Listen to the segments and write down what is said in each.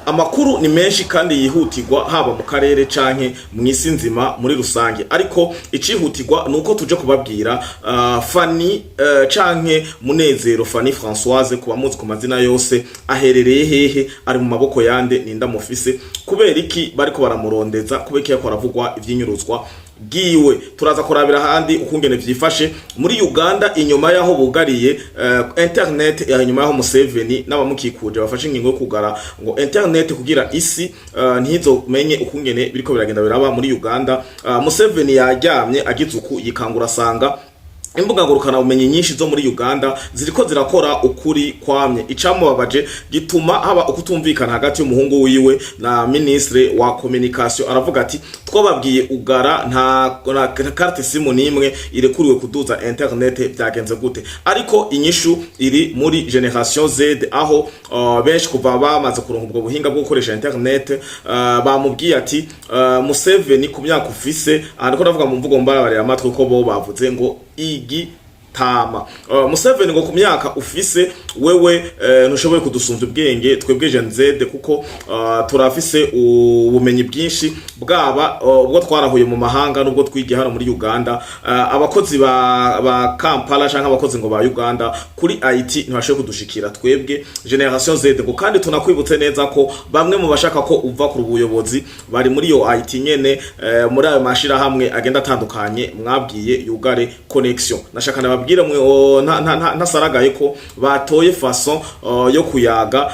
amakuru ni menshi kandi yihutirwa haba mu karere canke mu isi nzima muri rusange, ariko icihutirwa nuko tuje kubabwira Fanny canke Munezero Fanny Françoise kuba muzi ku mazina yose aherereye hehe, ari mu maboko yande ninda mufise, kubera iki bariko baramurondeza, kubera iki yakora avugwa ivyinyuruzwa giwe. Turaza kurabira handi ukungene vyifashe muri Uganda inyuma yaho bugariye internet, inyuma yaho Museveni n'abamukikuje bafashe ingingo yo kugara ngo internet kugira isi ntizomenye ukungene biriko biragenda biraba muri Uganda. Museveni yaryamye agizuku yikangura sanga imbuga ngurukana bumenyi nyinshi zo muri Uganda ziriko zirakora ukuri kwamye. Icamubabaje gituma haba ukutumvikana hagati y'umuhungu wiwe na ministre wa communication, aravuga ati twababwiye ugara nta carte simu nimwe irekuriwe kuduza internet, byagenze gute? Ariko inyishu iri muri Generation Z, aho benshi kuva bamaze kuronka ubwo buhinga bwo gukoresha internet, bamubwiye ati Museveni ku myaka ufise, ariko ndavuga mu mvugo mbabarira amatwi ko bo bavuze ngo igitama. Museveni ngo ku myaka ufise wewe ntushoboye kudusumva ubwenge twebwe Gen Z, kuko turafise ubumenyi bwinshi bwaba ubwo twarahuye mu mahanga nubwo twigiye hano muri Uganda. Abakozi ba Kampala canke abakozi ngo ba Uganda kuri IT ntibashoboye kudushikira twebwe Generation Z, ngo kandi tunakwibutse neza ko bamwe mu bashaka ko uva ku buyobozi bari muri yo IT nyene, muri ayo mashira hamwe agenda atandukanye mwabwiye yugare connection. Nashaka nababwira mwe ntasaragaye ko batoye façon yo kuyaga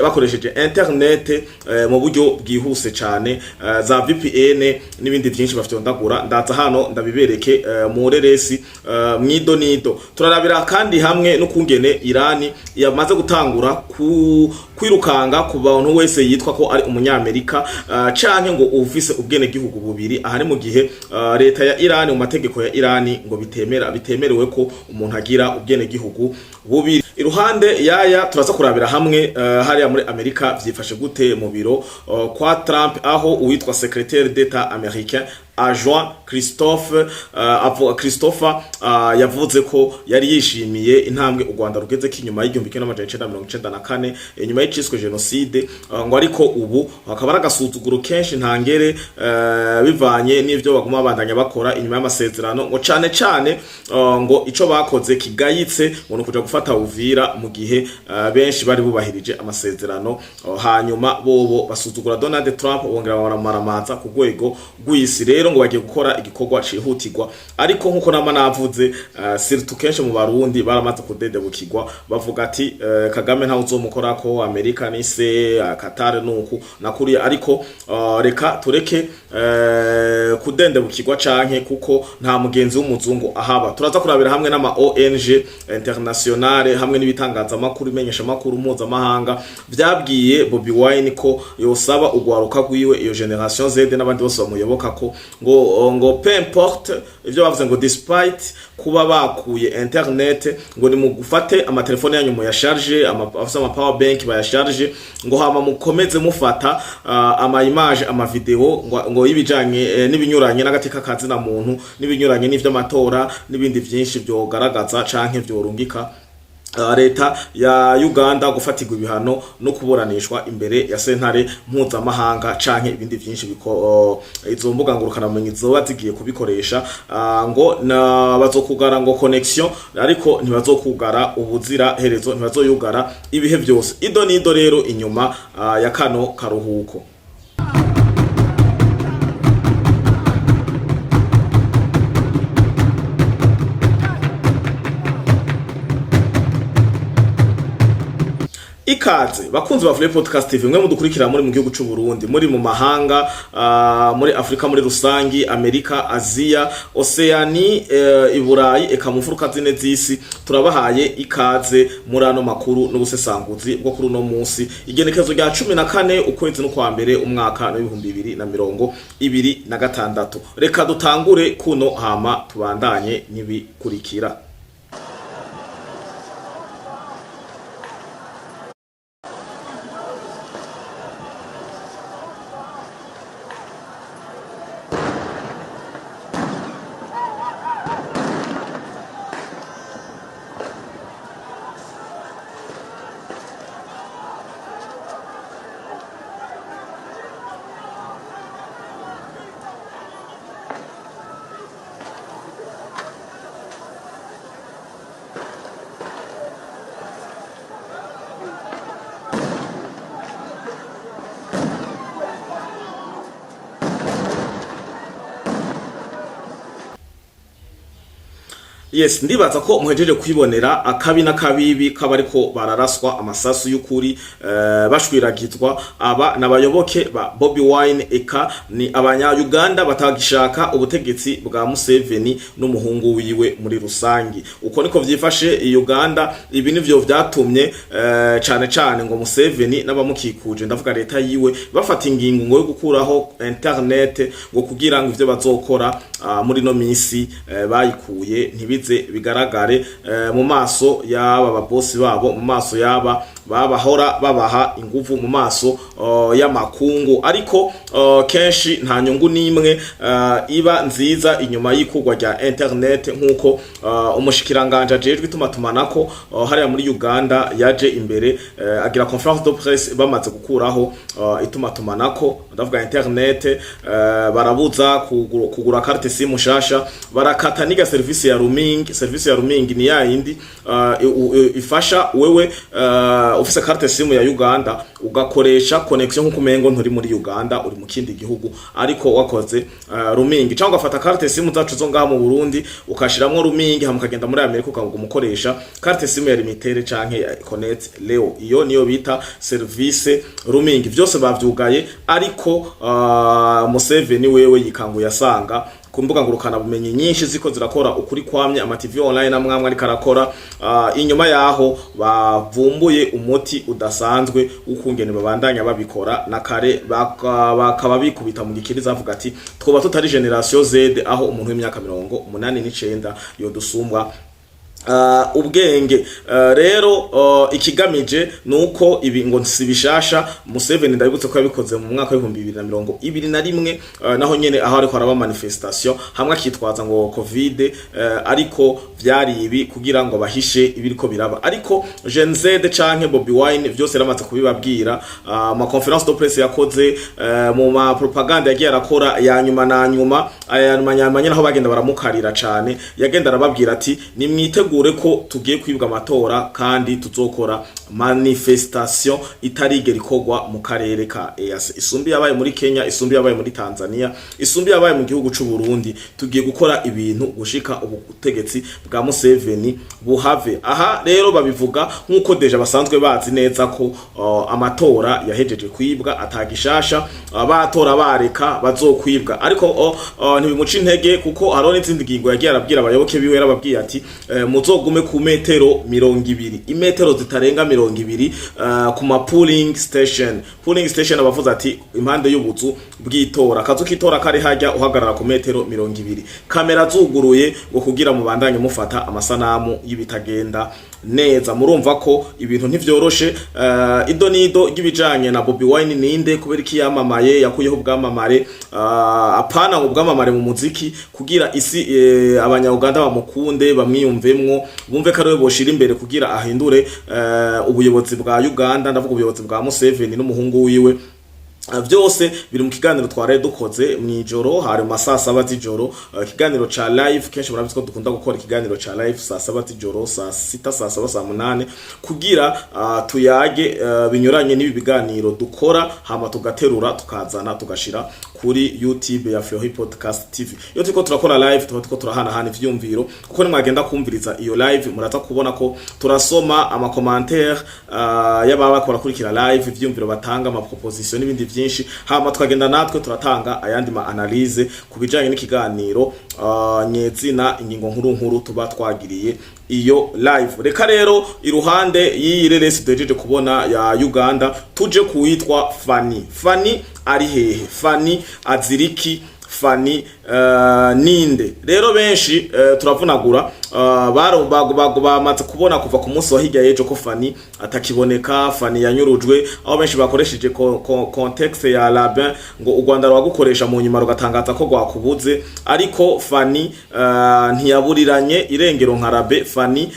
bakoresheje internet mu buryo bwihuse cyane, za VPN n'ibindi byinshi bafite ndagura. Ndaza hano ndabibereke mu reresi mwido nido. Turarabira kandi hamwe no kungene Irani yamaze gutangura kwirukanga ku bantu wese yitwa ko ari umunyamerika canke ngo ufise ubwene gihugu bubiri. Aha ni mu gihe leta ya Irani mu mategeko ya Irani ngo bitemerewe ko umuntu agira ubwene gihugu bubiri. Iruhande yaya turaza kurabira hamwe hariya muri Amerika vyifashe gute mu biro kwa Trump, aho uwitwa secrétaire d'État américain Adjoint Christopher yavuze ko yari yishimiye intambwe u Rwanda rugeze kinyuma y'igihumbi 1994 inyuma y'iciswe genocide, ngo ariko ubu hakaba aragasuzuguro kenshi ntangere bivanye n'ivyo baguma bandanya bakora inyuma y'amasezerano, ngo cane ngo ico bakoze kigayitse ngo kuja gufata Uvira mu gihe benshi bari bubahirije amasezerano. Hanyuma bobo basuzugura Donald Trump, bongera baramaramaza ku rwego rw'isi. Rero ngo bagiye gukora igikorwa cihutirwa, ariko nkuko nama navuze surtout kenshi mu Barundi baramaze kudedebukirwa, bavuga ati Kagame nta uzomukora ko Amerika nise Qatar nuku nakuriye, ariko reka tureke kudendebukirwa canke kuko nta mugenzi w'umuzungu ahaba. Turaza kurabira hamwe n'ama ONG internationale hamwe n'ibitangaza makuru imenyesha makuru mpuzamahanga vyabwiye Bobi Wine ko yosaba ugwaruka gwiwe iyo Generation Z n'abandi bose bamuyoboka ko ngo peu importe ivyo bavuze, ngo despite kuba bakuye internet, ngo ni mugufate amatelefone yanyu ya charge, ama power bank baya charge, ngo hama mukomeze mufata ama image ama video ngo ibijanye n'ibinyuranye n'agatika kazi na muntu, n'ibinyuranye n'ivyo amatora n'ibindi vyinshi byo garagaza canke byo rungika leta ya Uganda gufatirwa ibihano no kuburanishwa imbere ya sentare mpuzamahanga canke ibindi vyinshi biko izo mbuga ngurukana bumenyi zoba zigiye kubikoresha. Ngo bazokugara ngo connection, ariko ntibazokugara ubuzira herezo, ntibazoyugara ibihe byose. Ido nido rero inyuma ya kano karuhuko. Ikaze bakunzi ba Vle Podcast TV, mwe mudukurikira muri mu gihugu cy'u Burundi, muri mu mahanga, muri Afrika muri rusangi, Amerika, Aziya, Oceani, Iburayi, eka mu mfuruka zine z'isi. Turabahaye ikaze muri ano makuru n'ubusesanguzi bwo kuri no munsi igenekezo rya 14 ukwezi no kwa mbere umwaka wa 2026. Reka dutangure kuno hama tubandanye nibikurikira. Yes, ndibaza ko muhejeje kwibonera akabi n'akabibi kabariko bararaswa amasasu y'ukuri bashwiragizwa aba nabayoboke ba Bobi Wine eka ni abanya Uganda batagishaka ubutegetsi bwa Museveni n'umuhungu wiwe muri rusangi. Uko niko vyifashe Uganda, ibi nivyo vyatumye cane cane ngo Museveni n'abamukikuje ndavuga leta yiwe bafata ingingo ngo yo gukuraho internet ngo kugira ngo ivyo bazokora muri no misi bayikuye ntibize bigaragare mu maso y'aba babosi babo, mu maso y'aba babahora babaha inguvu, mu maso y'amakungu. Ariko kenshi nta nyungu nimwe iba nziza inyuma y'ikugwa rya internet, nkuko umushikiranganje ajejwe itumatumanako hariya muri Uganda yaje imbere agira conference de presse bamaze gukuraho itumatumanako ndavuga internet, barabuza kugura carte SIM shasha, barakata niga service ya roaming. Service ya roaming ni ya yindi ifasha wewe ufise carte SIM ya Uganda ugakoresha connection nkuko mengo nturi muri Uganda uri mu kindi gihugu, ariko wakoze roaming cyangwa ufata carte SIM zacu zo ngaha mu Burundi ukashiramwo roaming hamukagenda muri Amerika ukavuga umukoresha carte SIM ya limited canke ya Connect Leo, iyo niyo bita service roaming. Vyose bavyugaye, ariko Museveni wewe yikanguye asanga ku mbuga ngurukana bumenyi nyinshi ziko zirakora ukuri kwamye, ama TV online amwamwe ari karakora. Inyuma yaho bavumbuye umuti udasanzwe ukungene babandanya babikora na kare bakaba bikubita mu gikiriza avuga ati twoba tutari generation Z, aho umuntu w'imyaka 89 yo dusumbwa ubwenge. Rero ikigamije nuko ibi ngo nsibishasha Museveni ndabibutse ko yabikoze mu mwaka wa 2021 naho nyene aho ariko araba manifestation hamwe akitwaza ngo covid, ariko vyari ibi kugira ngo bahishe ibiriko biraba. Ariko Gen Z canke Bobi Wine vyose ramaze kubibabwira, ma conference de presse yakoze, mu ma propaganda yagiye arakora ya nyuma na nyuma ayanyamanya naho bagenda baramukarira cane, yagenda arababwira ati nimwite ko tugiye kwibwa amatora kandi tuzokora manifestation itarigera ikogwa mu karere ka EAC. Isumbi yabaye muri Kenya, isumbi yabaye muri Tanzania, isumbi yabaye mu gihugu c'u Burundi. Tugiye gukora ibintu gushika ubutegetsi bwa Museveni buhave. Aha rero babivuga nkuko deja basanzwe bazi neza ko amatora yahejeje kwibwa atagishasha, abatora bareka bazokwibwa. Ariko ntibimuca intege kuko haro n'izindi ngingo yagiye arabwira abayoboke biwe, yarababwiye ati muzogume ku metero 200, imetero zitarenga 200 ku ma polling station abavuze ati impande y'ubuzu bw'itora akazu kitora kari hajya uhagarara ku metero 200, kamera zuguruye ngo kugira mubandanye mufata amasanamu y'ibitagenda neza. Murumva ko ibintu ntivyoroshe. Idonido gibijanye na Bobi Wine ninde kubera iki yamamaye yakuyeho ubwamamare, apana ubwamamare mu muziki kugira isi abanya-Uganda bamukunde bamwiyumvemwo bumve ko ariwe boshira imbere kugira ahindure ubuyobozi bwa Uganda, ndavuga ubuyobozi bwa Museveni n'umuhungu wiwe. Vyose biri mu kiganiro twaraye dukoze mwijoro, hari mu saa 7 z'ijoro, kiganiro ca live. Kenshi murabizi ko dukunda gukora ikiganiro ca live saa 7 z'ijoro, saa 6, saa 7, saa 8 kugira tuyage binyuranye n'ibi biganiro dukora, hama tugaterura tukazana tugashira kuri YouTube ya Flohi Podcast TV. Iyo turiko turakora live tuko turahana ivyumviro, kuko ni mwagenda kumviriza iyo live muraza kubona ko turasoma ama commentaire y'ababa bakora kurikira live, ivyumviro batanga, ama proposition n'ibindi byinshi, hama twagenda natwe turatanga ayandi ma analyse kubijanye n'ikiganiro nyezina ingingo nkuru tuba twagiriye iyo live. Reka rero iruhande y'ireresi dejeje kubona ya Uganda tuje kuwitwa Fani ari hehe? Fani aziriki? Fani ninde? Rero benshi turavunagura bamaze kubona kuva ku munsi wa hirya yejo ko Fani atakiboneka. Fani yanyurujwe, aho benshi bakoresheje context ya Labin ngo u Rwanda rwagukoresha mu nyuma rugatangaza ko rwakubuze, ariko Fani ntiyaburiranye irengero nka Rabe. Fani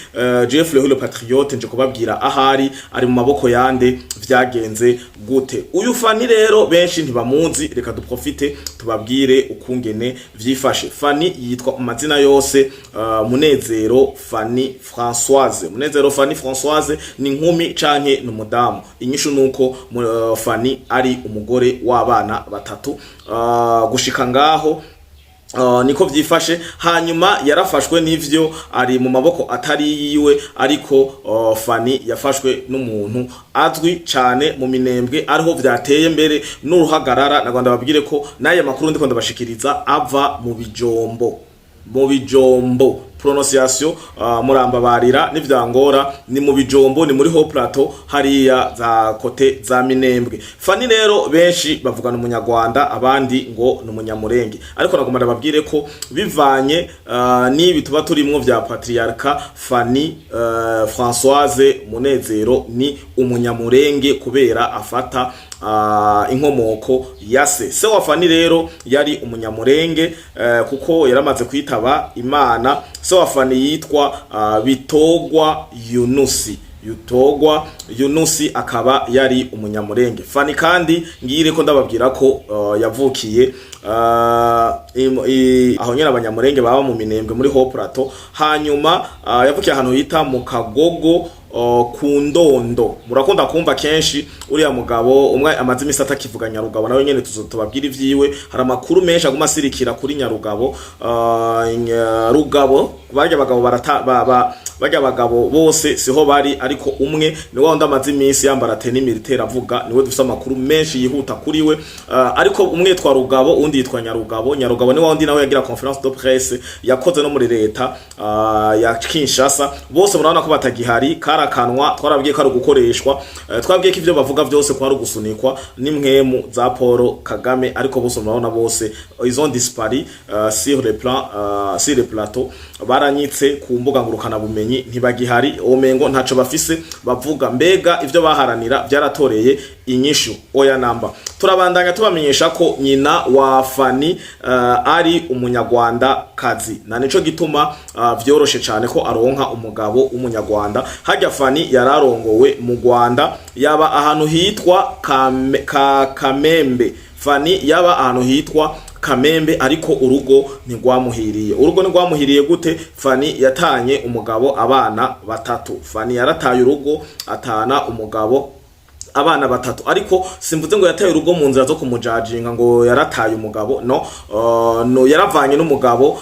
Jeff le Patriote nje kubabwira ahari ari mu maboko yande, vyagenze gute. Uyu Fani rero benshi ntibamunzi, reka duprofite tubabwire ukungene vyifashe. Fani yitwa amazina yose Munezero Fani Françoise. Munezero Fani Françoise ni nkumi canke n'umudamu? Inyishu nuko Fani ari umugore w'abana batatu. Gushika ngaho niko vyifashe. Hanyuma yarafashwe n'ivyo ari mu maboko atari yiwe, ariko Fani yafashwe n'umuntu azwi cane mu Minembwe, ariho vyateye mbere n'uruhagarara. Nagomba babwire ko naye makuru ndiko ndabashikiriza ava mu bijombo prononciation muramba barira n'ivyangora, ni mu bijombo, ni muri Haut Plateau hariya za kote za Minembwe. Fani rero benshi bavugana umunyarwanda, abandi ngo ni umunyamurenge, ariko nagomba babwire ko bivanye n'ibi tuba turimwo vya patriarca, Fani Françoise Munezero ni umunyamurenge kubera afata inkomoko ya se wa Fani rero yari umunyamurenge, kuko yaramaze kwitaba Imana. Se wa Fani yitwa Bitogwa Yunusi akaba yari umunyamurenge. Fani kandi ngire ko ndababwira ko yavukiye aho nyene abanyamurenge baba mu Minembwe muri Haut Plateau. Hanyuma yavukiye ahantu hita mu Kagogo ku Ndondo. Murakunda kumva kenshi uriya mugabo umwe amaze imisi atakivuga Nyarugabo, nawe nyene tuzotubabwira ivyiwe. Hari amakuru menshi aguma asirikira kuri Nyarugabo. Rugabo barya bagabo bose siho bari, ariko umwe ni wa ndamaze imisi yambara teni militaire avuga, niwe dufite amakuru menshi yihuta kuri we. Ariko umwe yitwa Rugabo, undi yitwa Nyarugabo. Nyarugabo ni wa ndi nawe yagira conference de presse yakoze no muri leta ya Kinshasa. Bose murabona ko batagihari, karakanwa twarabwiye ko ari gukoreshwa. Twabwiye ko ivyo bavuga byose ko ari gusunikwa n'imwemu za Paul Kagame, ariko bose murabona bose ils ont disparu sur le plateau, baranyitse ku mbuga ngurukana bumenyi, ntibagihari. Omengo ntaco bafise bavuga, mbega ivyo baharanira byaratoreye inyishu oya namba. Turabandanya tubamenyesha ko nyina wa Fani ari umunyarwanda kazi, na nico gituma vyoroshe cyane ko aronka umugabo umunyarwanda. Hajya Fani yararongowe mu Rwanda, yaba ahantu hitwa Kamembe. Fani yaba ahantu hitwa Kamembe, ariko urugo ntigwamuhiriye gute? Fani yatanye umugabo abana batatu. Fani yarataye urugo atana umugabo abana batatu, ariko simvuze ngo yataye urugo mu nzira zo kumujajinga ngo yarataye umugabo, no yaravanye n'umugabo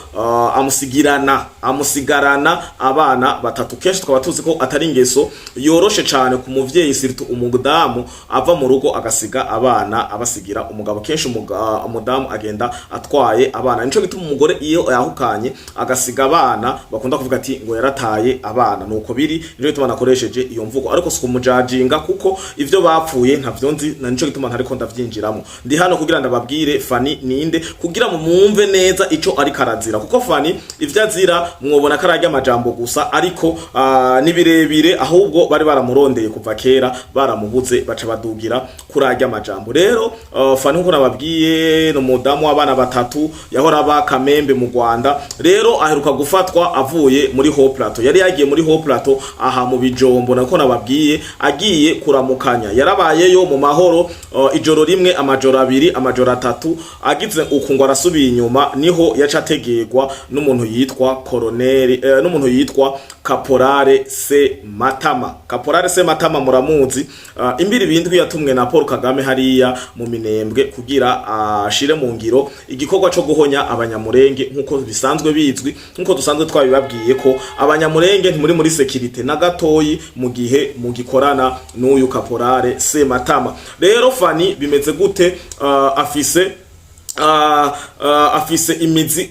amusigarana abana batatu. Kenshi twaba tuzi ko atari ingeso yoroshe cyane ku muvyeyi, surtout umudamu ava mu rugo agasiga abana abasigira umugabo. Kenshi umudamu agenda atwaye abana, nico gituma umugore iyo yahukanye agasiga abana bakunda kuvuga ati ngo yarataye abana. Nuko biri, nico gituma nakoresheje iyo mvugo, ariko si kumujajinga kuko ivyo bapfuye ntavyo nzi, na nico gituma ntariko ndavyinjiramo. Ndi hano kugira ndababwire Fani ninde, kugira mu mwumve neza ico ari karazira, kuko Fani ivyo azira mwobona karajya amajambo gusa, ariko nibirebire, ahubwo bari baramurondeye kuva kera, baramubuze baca badugira kurajya amajambo. Rero Fani nkuko nababwiye no mudamu w'abana batatu, yahora ba Kamembe mu Rwanda. Rero aheruka gufatwa avuye muri Haut Plateau, yari yagiye muri Haut Plateau aha mu bijombo, nako nababwiye agiye kuramukanya. Yarabayeyo mu mahoro ijoro rimwe, amajoro abiri, amajoro atatu, agize ukungwa arasubiye inyuma, niho yaca ategegwa n'umuntu yitwa Colonel n'umuntu yitwa Caporale Se Matama. Caporale Se Matama muramuzi, imbiri bindi yatumwe na Paul Kagame hariya mu Minembwe kugira ashire mu ngiro igikorwa cyo guhonya abanyamurenge, nkuko bisanzwe bizwi, nkuko dusanzwe twabibabwiye ko abanyamurenge ntimuri muri security na gatoyi mu gihe mugikorana n'uyu Caporale Se Matama. Rero Fani bimeze gute? Afise imizi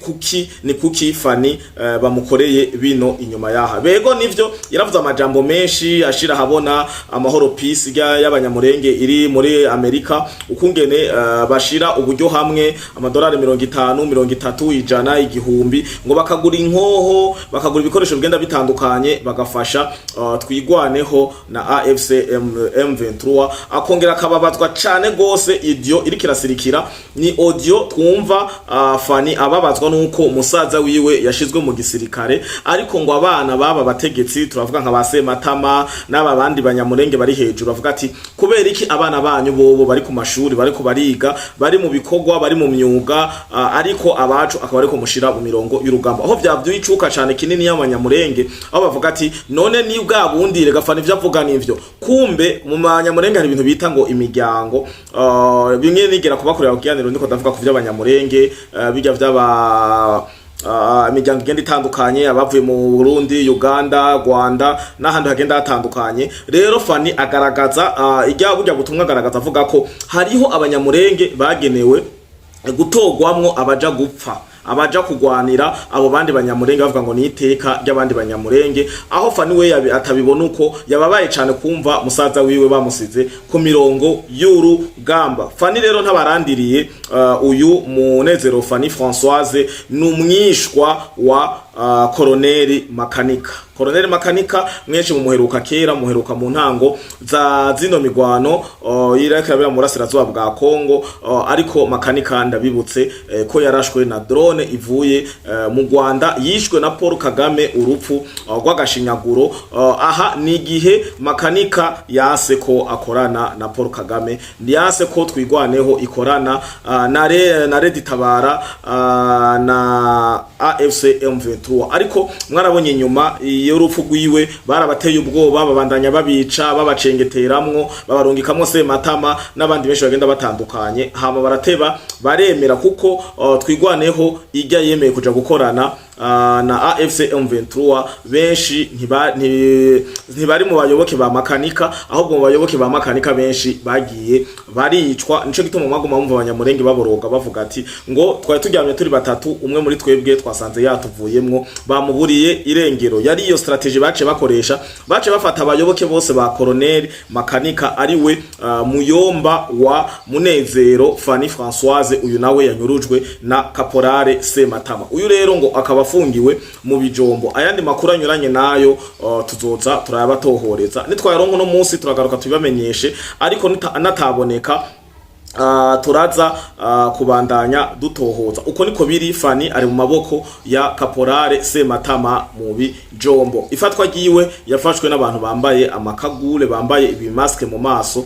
kuki Fani bamukoreye bino inyuma yaha. Bego nivyo yaravuze amajambo menshi ashira habona amahoro peace y'abanyamurenge iri muri Amerika, ukungene bashira uburyo hamwe amadolari 50, 30, ijana, igihumbi, ngo bakagura inkoho, bakagura ibikoresho bigenda bitandukanye, bagafasha twigwaneho na AFC M23. Akongera akababazwa cyane gose idio iri kirasirikira ni audio twumva Fani ababazwa nuko umusaza wiwe yashizwe mu gisirikare, ariko ngo abana baba bategetsi turavuga nka base Matama n'aba bandi banyamurenge bari hejuru bavuga ati kubera iki abana banyu bobo bari ku mashuri, bari ko bariga, bari mu bikorwa, bari mu myuga, ariko abacu akaba ariko mushira mu mirongo y'urugamba. Aho byavyuye icuka cyane kinini y'abanyamurenge, aho bavuga ati none ni bwa bundi rega Fani vyavuga nivyo. Kumbe mu banyamurenge hari ibintu bita ngo imiryango, bimwe nigera kubakorera kugiraniro ndiko ndavuga ku vy'abanyamurenge bijya vy'aba imiryango igenda itandukanye abavuye mu Burundi, Uganda, Rwanda n'ahandi hagenda hatandukanye. Rero Fani agaragaza ijya burya butumwa agaragaza avuga ko hariho abanyamurenge bagenewe gutogwamwo abaja gupfa, abaja kugwanira abo bandi banyamurenge bavuga ngo ni iteka ry'abandi banyamurenge. Aho Fani we atabibona uko yababaye cyane kumva musaza wiwe bamusize ku mirongo y'urugamba. Fani rero ntabarandiriye uyu Munezero Fani Françoise n'umwishwa wa Koloneli Makanika. Koloneli Makanika mwenshi mumuheruka kera, muheruka mu ntango za zino migwano irakabira mu burasirazuba bwa Kongo, ariko Makanika ndabibutse ko yarashwe na drone ivuye mu Rwanda, yishwe na Paul Kagame urupfu rw'agashinyaguro. Aha ni igihe Makanika yase ko akorana na Paul Kagame, yase ko twigwaneho ikorana na Red Tabara na AFC M23, ariko mwarabonye nyuma y'urupfu rwiwe barabateye ubwoba, babandanya babica, babacengeteramwo, babarungikamwo Sematama n'abandi benshi bagenda batandukanye. Hama barateba baremera kuko twigwaneho ijya yemeye kuja gukorana na AFC M23. Benshi ntibari mu bayoboke ba Makanika, ahubwo mu bayoboke ba Makanika benshi bagiye baricwa. Nico gituma mwaguma mumva abanyamurenge baboroga bavuga ati ngo twari turyamye turi batatu, umwe muri twebwe twasanze yatuvuyemwo, bamuburiye irengero. Yari iyo strategy bace bakoresha, bace bafata abayoboke bose ba Koloneli Makanika, ariwe muyomba wa Munezero Fani Françoise, uyu nawe yanyurujwe na Kaporale Sematama. Uyu rero ngo akaba afungiwe mu bijombo. Ayandi makuru anyuranye nayo tuzoza turayabatohoreza, nitwayaronko no munsi turagaruka tubamenyeshe, ariko nataboneka turaza kubandanya dutohoza. Uko niko biri. Fani ari mu maboko ya Kaporale Sematama mu bijombo. Ifatwa giwe yafashwe n'abantu bambaye amakagule, bambaye ibimaske mu maso,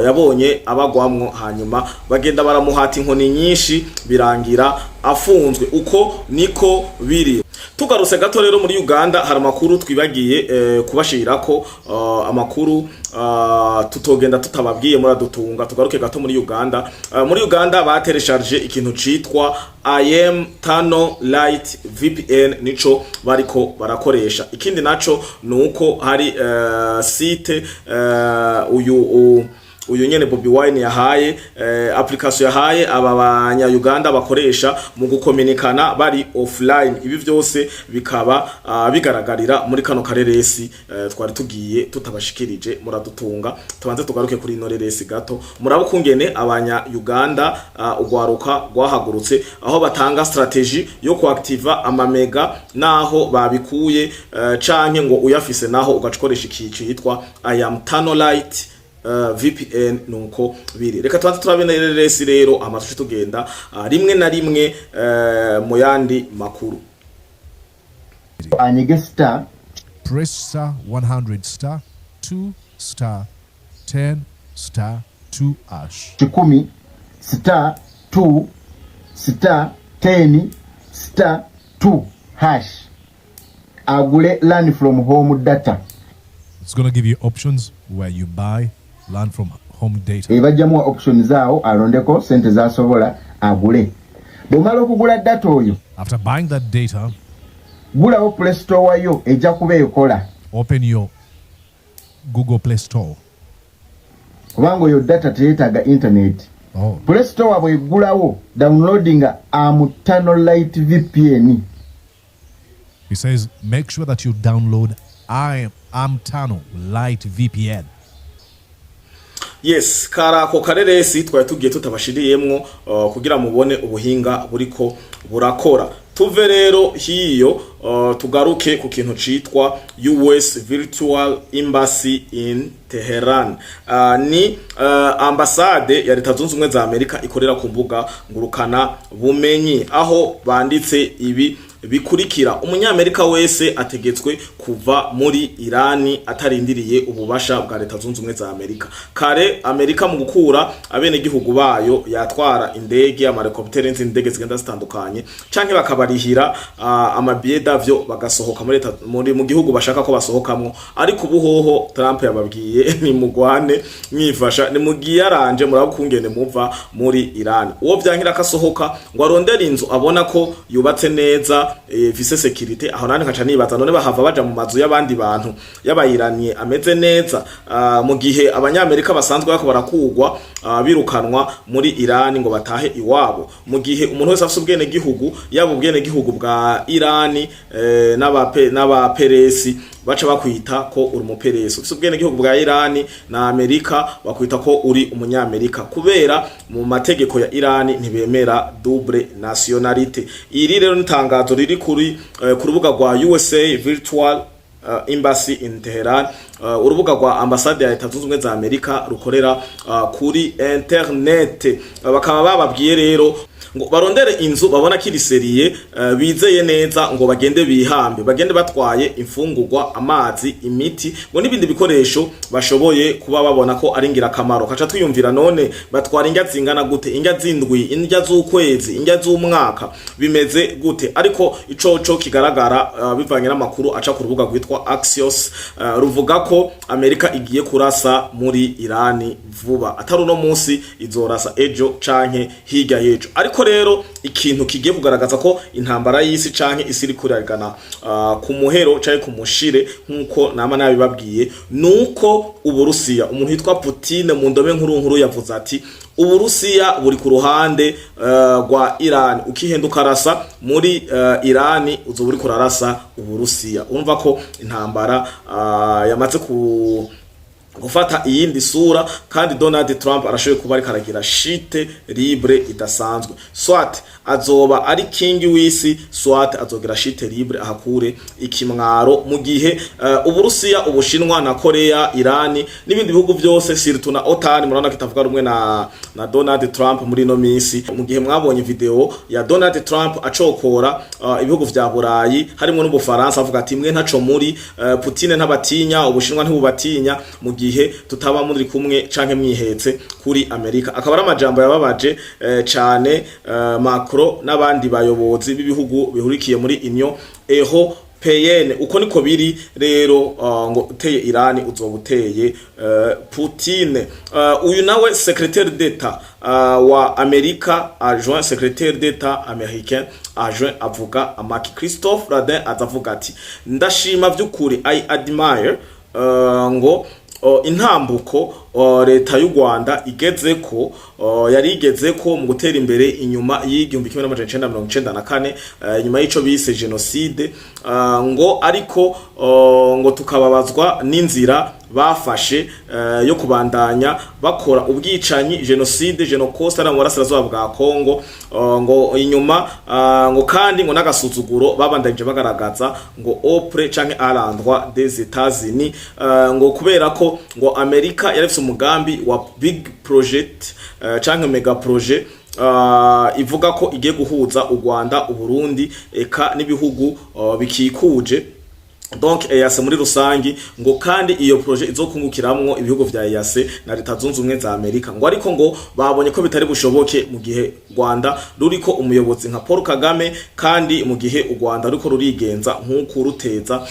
yabonye abagwamwo, hanyuma bagenda baramuhata inkoni nyinshi birangira afunzwe. Uko niko biri. Tugaruse gato rero muri Uganda hari amakuru twibagiye kubashirako, amakuru tutogenda tutababwiye muradutunga. Tugaruke gato muri Uganda. Muri Uganda bateresharge ikintu citwa IM Tunnel Lite VPN, nico bariko barakoresha. Ikindi naco nuko hari site uyu nyene Bobi Wine yahaye application yahaye aba banya Uganda bakoresha mu gukominikana bari offline. Ibi vyose bikaba bigaragarira muri kano kareresi twari tugiye tutabashikirije, muradutunga. Tubanze tugaruke kuri ino reresi gato murabo kungene abanya Uganda ugwaruka gwahagurutse, aho batanga strategy yo kuactiva amamega naho babikuye, canke ngo uyafise naho ugacikoresha ikici hitwa IM Tunnel Lite VPN. Nuko biri. Reka tubanze turabenereresi rero amatushe tugenda rimwe na rimwe mu yandi makuru. Anyige star press star 100 star 2 star 10 star 2 ash 10 star 2 star 10 star 2 hash agule learn from home data. It's going to give you options where you buy learn from home data. Ebajjamu options zao alondeko sente za sobola agule. Bomala okugula data oyo, After buying that data, gulawo Play Store wayo ejja kuba ekola. open your Google Play Store. Kubanga oyo data teyeetaaga internet. Oh, Play Store bwe gulawo downloading Tunnel Lite VPN. it says make sure that you download IM Tunnel Lite VPN. Yes, karako kareresi twari tugiye tutabashiriyemwo kugira mubone ubuhinga buriko burakora. Tuve rero hiyo tugaruke ku kintu citwa US Virtual Embassy in Tehran. Ni ambassade ya Leta Zunze Ubumwe za Amerika ikorera ku mbuga ngurukana bumenyi, aho banditse ibi bikurikira: umunyamerika wese ategetswe kuva muri Irani atarindiriye ububasha bwa leta zunze ubumwe za Amerika. Kare Amerika mu gukura abene gihugu bayo yatwara indege, amahelikoptere n'indege zigenda zitandukanye, canke bakabarihira amabiye davyo bagasohoka muri mu gihugu bashaka ko basohokamwo. Ariko ubuhoho Trump yababwiye ni mugwane mwifasha, ni mugiye aranje murabukungene muva muri Irani. Uwo vyankira kasohoka ngo arondera inzu abona ko yubatse neza, vise security, aho nane kaca nibaza none bahava baja mu mazu y'abandi bantu y'abayiraniye ameze neza, mu gihe abanyamerika basanzwe bako barakugwa birukanwa muri Irani ngo batahe iwabo, mu gihe umuntu wese afite ubwene gihugu, yaba ubwene gihugu bwa Irani n'abaperesi baca bakwita ko uri umuperesi. Ufite ubwene gihugu bwa Irani na Amerika bakwita ko uri umunyamerika, kubera mu mategeko ya Irani ntibemera double nationality. Iri rero n'itangazo riri kuri ku rubuga rwa USA Virtual Embassy in Tehran, urubuga rwa ambasade ya Leta Zunze Ubumwe za Amerika rukorera kuri internet. Bakaba bababwiye rero ngo barondere inzu babona kiriseriye, bizeye neza ngo bagende bihambe, bagende batwaye imfungurwa, amazi, imiti, ngo nibindi bikoresho bashoboye kuba babona ko ari ngira kamaro. Kaca twiyumvira none batwara indya zingana gute, indya zindwi, indya z'ukwezi, indya z'umwaka, bimeze gute? Ariko icoco kigaragara bivanye n'amakuru aca ku rubuga rwitwa Axios, ruvuga ko Amerika igiye kurasa muri Irani vuba, atari uno munsi, izorasa ejo canke hirya yejo. Ariko rero ikintu kigiye kugaragaza ko intambara y'isi canke isi iri kuragana ku muhero canke ku mushire nkuko nama nabibabwiye, nuko Uburusiya, umuntu yitwa Putin mu ndome nkuru yavuze ati Uburusiya buri ku ruhande rwa Iran, ukihenduka rasa muri Irani uzo buri kurarasa Uburusiya. Urumva ko intambara yamaze gufata iyindi sura, kandi Donald Trump arashoboye kuba ari karagira shite libre idasanzwe. Swat azoba ari king w'isi, swat azogira shite libre ahakure ikimwaro, mu gihe Uburusiya, Ubushinwa na Korea, Irani n'ibindi bihugu byose sirtu na OTAN murana kitavuga rumwe na Donald Trump muri no minsi. Mu gihe mwabonye video ya Donald Trump acokora ibihugu vya Burayi harimo n'Ubufaransa, avuga ati mwe ntaco muri, Putin ntabatinya, Ubushinwa ntibubatinya, mu gihe tutaba muri kumwe canke mwihetse kuri Amerika. Akaba ari amajambo yababaje cyane Macron n'abandi bayobozi b'ibihugu bihurikiye muri Union Européenne. Uko niko biri rero, ngo uteye Irani uzoba uteye Putin. Uyu nawe secrétaire d'État wa Amerika, adjoint secrétaire d'État américain adjoint, avuga amaki Christophe Radin, azavuga ati ndashima vy'ukuri, I admire ngo intambuko leta y'u Rwanda igeze ko, yari igeze ko mu gutera imbere inyuma y'igihumbi 1994, inyuma y'ico bise genocide, ngo ariko ngo tukababazwa n'inzira bafashe yo kubandanya bakora ubwicanyi, genocide, genocide mu burasirazuba bwa Kongo, ngo inyuma ngo kandi ngo n'agasuzuguro babandanyije bagaragaza ngo auprès canke à l'endroit des États-Unis, ngo kubera ko ngo Amerika yarafise umugambi wa big project canke mega project, ivuga ko igiye guhuza u Rwanda, u Burundi eka n'ibihugu bikikuje, donc EAC muri rusangi, ngo kandi iyo projet izokungukiramwo ibihugu vya EAC na Leta Zunze Ubumwe za Amerika. Ngo ariko ngo babonye ko bitari bushoboke mu gihe Rwanda ruriko umuyobozi nka Paul Kagame, kandi mu gihe u Rwanda ruriko rurigenza nk'uko ruteza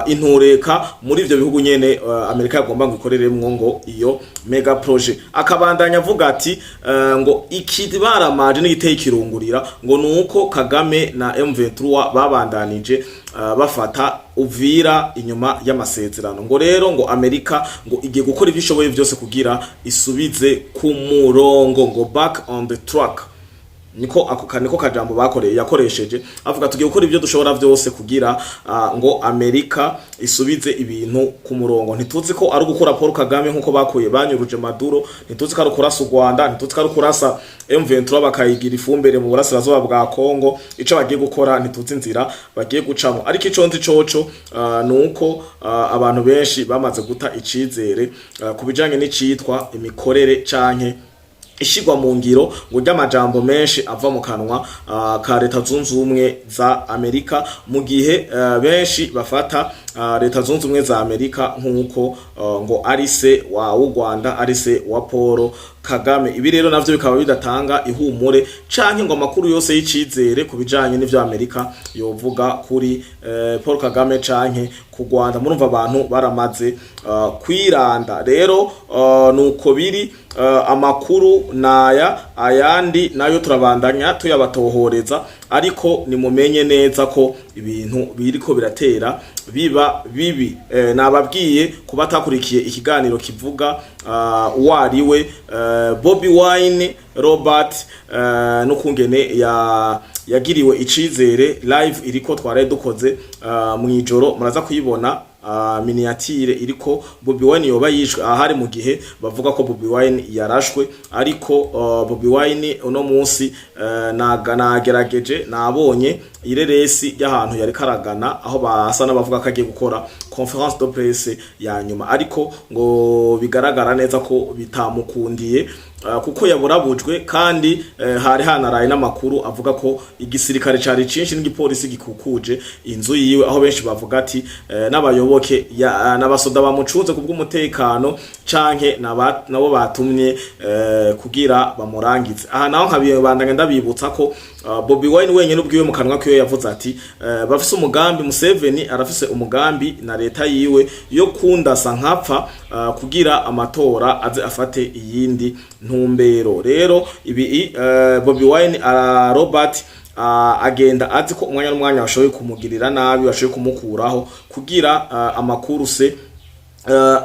intureka muri ivyo bihugu nyene Amerika yagomba gukoreremwo ngo iyo mega project. Akabandanya avuga ati ngo ikibaramaje n'igiteye kirungurira ngo nuko Kagame na M23 babandanije bafata Uvira inyuma y'amasezerano. Ngo rero ngo Amerika ngo igiye gukora ibishoboye byose kugira isubize ku murongo, ngo back on the track. Niko ako kajambo bakoreye yakoresheje, avuga tugiye gukora ibyo dushobora byose kugira ngo Amerika isubize ibintu ku murongo. Ntituzi ko ari gukora Paul Kagame nkuko bakuye banyuruje Maduro, ntituzi ko ari kurasa u Rwanda, ntituzi ko ari kurasa M23 bakayigira ifumbere mu burasirazuba bwa Kongo. Ico bagiye gukora ntituzi inzira bagiye gucamo, ariko ico nzi coco nuko abantu benshi bamaze guta icizere kubijanye n'icitwa imikorere canke ishigwa mu ngiro ngo ry'amajambo menshi ava mu kanwa ka leta zunze ubumwe za Amerika, mu gihe benshi bafata leta zunze ubumwe za Amerika nk'uko ngo ari se w'u Rwanda, ari se wa Paul Kagame. Ibi rero navyo bikaba bidatanga ihumure canke ngo amakuru yose y'icizere kubijanye n'ivyo Amerika yovuga kuri Paul Kagame canke ku Rwanda. Murumva abantu baramaze kwiranda. Rero nuko biri amakuru naya, ayandi nayo turabandanya tuyabatohoreza, ariko nimumenye neza ko ibintu biriko biratera biba bibi. Nababwiye kubatakurikiye ikiganiro kivuga uwariwe Bobi Wine Robert n'ukungene yagiriwe icizere live iriko twaraye dukoze mu ijoro, muraza kuyibona miniatire iriko Bobi Wine yoba yishwe ahari mu gihe bavuga ko Bobi Wine yarashwe. Ariko Bobi Wine uno munsi nagerageje nabonye ireresi y'ahantu yari karagana, aho basa n'abavuga ko agiye gukora conference de presse ya nyuma, ariko ngo bigaragara neza ko bitamukundiye kuko yaburabujwe, kandi hari hanaraye n'amakuru avuga ko igisirikare cari cinshi n'igipolisi gikukuje inzu yiwe, aho benshi bavuga ati n'abayoboke n'abasoda bamucunze kubw'umutekano canke nabo batumye kugira bamurangize. Aha naho nkabibandanya ndabibutsa ko Bobi Wine wenyene ubwiwe mu kanwa kiyo yavuze ati bafise umugambi, Museveni arafise umugambi na leta yiwe yo kundasa nkapfa kugira amatora aze afate iyindi ntumbero. Rero ibi Bobi Wine Robert agenda azi ko umwanya n'umwanya bashoboye kumugirira nabi, bashoboye kumukuraho kugira amakuru se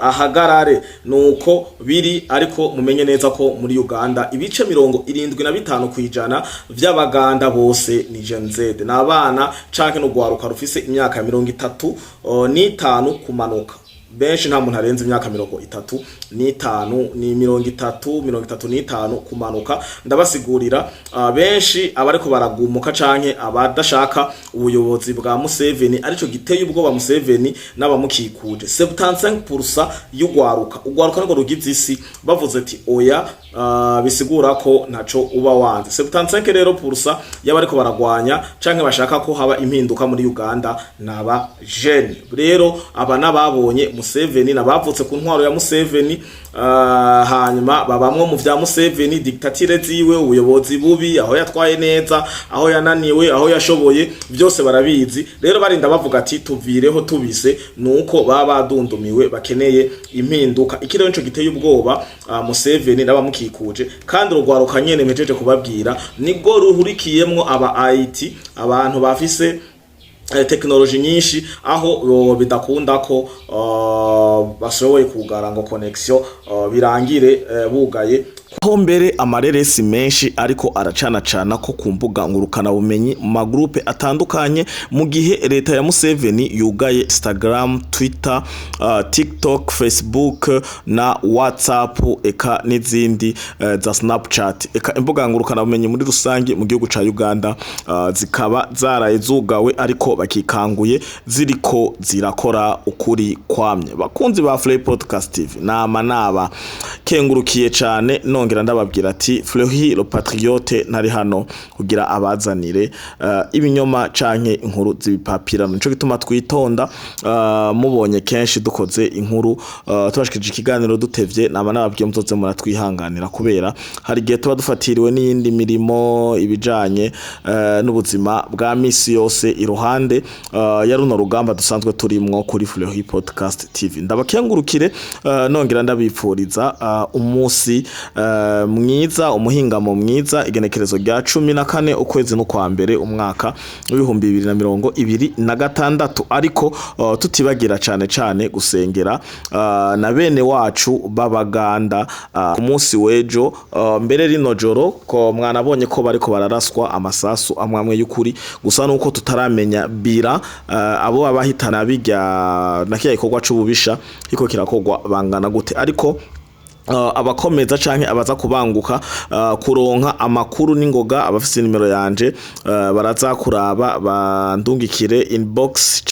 ahagarare. Nuko biri, ariko mumenye neza ko muri Uganda ibice 75% vy'abaganda bose ni Gen Z, n'abana canke no gwaruka rufise imyaka ya 35 kumanuka. Benshi nta muntu arenze imyaka 35 ni 35 kumanuka. Ndabasigurira benshi abariko baragumuka canke abadashaka ubuyobozi bwa Museveni, arico giteye ubwoba Museveni n'abamukikuje. 75% y'ugwaruka ngo rugize isi bavuze ati oya, bisigura ko ntaco uba wanze. 75 rero % y'abariko baragwanya canke bashaka ko haba impinduka muri Uganda naba jeune. Rero aba nababonye Museveni nabavutse ku ntwaro ya Museveni, hanyuma babamwe mu vya Museveni, dictature ziwe, ubuyobozi bubi, aho yatwaye neza, aho yananiwe, aho yashoboye, byose barabizi. Rero barinda bavuga ati tuvireho tubise, nuko baba badundumiwe bakeneye impinduka. Ikirero nico giteye ubwoba Museveni n'abamukikuje, kandi urugwaruka nyene mejeje kubabwira nibwo ruhurikiyemwo aba IT, abantu bafise technology nyinshi, aho bidakunda ko bashoboye kugara ngo connection birangire bugaye, aho mbere amareresi menshi ariko aracana ko ku mbuga ngurukana bumenyi mu magroupe atandukanye, mu gihe leta ya Museveni yugaye Instagram, Twitter, TikTok, Facebook na WhatsApp eka n'izindi za Snapchat, eka imbuga ngurukana bumenyi muri rusange mu gihugu ca Uganda zikaba zaraye zugawe, ariko bakikanguye ziriko zirakora ukuri kwamye. Bakunzi ba Fleury Podcast TV naba kengurukiye cane, nongera ndababwira ati Fleury le Patriote ntari hano kugira abazanire ibinyoma canke inkuru zibipapira. Nico gituma twitonda, mubonye kenshi dukoze inkuru tubashikije ikiganiro dutevye, nababwiye muzoze muratwihanganira kubera hari gihe tuba dufatiriwe n'iyindi mirimo ibijanye n'ubuzima bwa misi yose iruhande ya runo rugamba dusanzwe turimwo kuri Fleury Podcast TV. Ndabakengurukire, nongera ndabipfuriza umunsi mwiza, umuhingamo mwiza, igenekerezo rya 14 ukwezi no kwa mbere umwaka w'ibihumbi 2026, ariko tutibagira cane gusengera na bene wacu babaganda ku munsi wejo. Mbere rino joro ko mwanabonye ko bariko bararaswa amasasu amwamwe y'ukuri, gusa nuko tutaramenya bira abo abahitana bijya nakiye ikorwa c'ububisha iko kirakogwa bangana gute, ariko abakomeza canke abaza kubanguka kuronka amakuru n'ingoga, abafise nimero yanje baraza kuraba bandungikire inbox